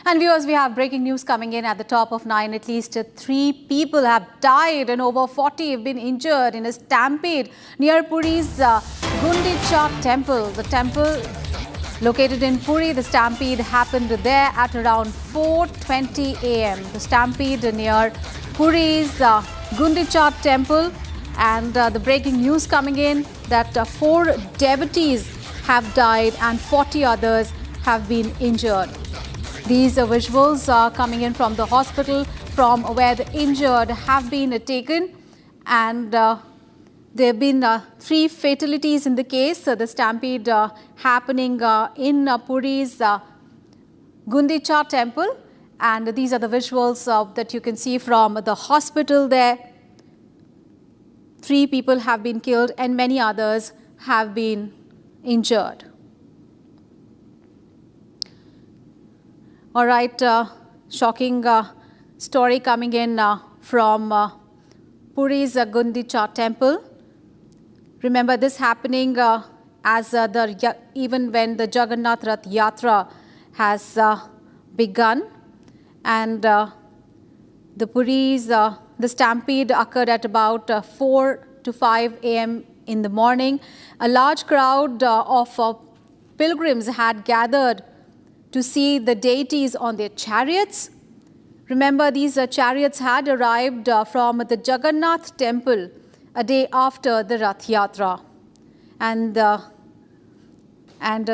And viewers, we have breaking news coming in at the top of 9. At least 3 people have died and over 40 have been injured in a stampede near Puri's Gundicha temple. The temple located in Puri, the stampede happened there at around 4:20 a.m. The stampede near Puri's Gundicha temple, and the breaking news coming in that 4 devotees have died and 40 others have been injured. These visuals are coming in from the hospital from where the injured have been taken, and there have been 3 fatalities in the case. The stampede happening in Puri's Gundicha temple, and these are the visuals that you can see from the hospital there. 3 people have been killed and many others have been injured. All right, shocking story coming in from Puri's Gundicha temple. Remember this happening even when the Jagannath Rath Yatra has begun, and the stampede occurred at about 4 to 5 a.m. in the morning. A large crowd of pilgrims had gathered to see the deities on their chariots. Remember, these chariots had arrived from the Jagannath temple a day after the Rath Yatra. And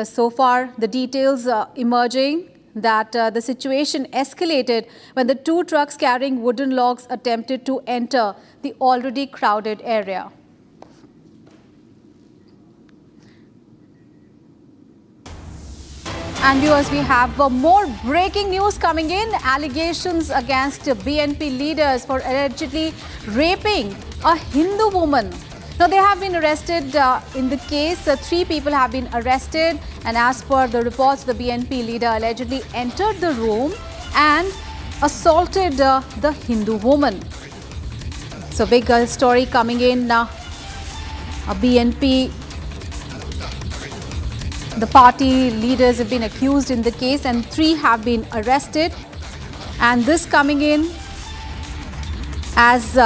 so far, the details emerging that the situation escalated when the 2 trucks carrying wooden logs attempted to enter the already crowded area. And viewers, we have more breaking news coming in. Allegations against BNP leaders for allegedly raping a Hindu woman. Now, they have been arrested in the case. 3 people have been arrested, and as per the reports, the BNP leader allegedly entered the room and assaulted the Hindu woman. So, big story coming in. A BNP, the party leaders have been accused in the case, and 3 have been arrested. And this coming in as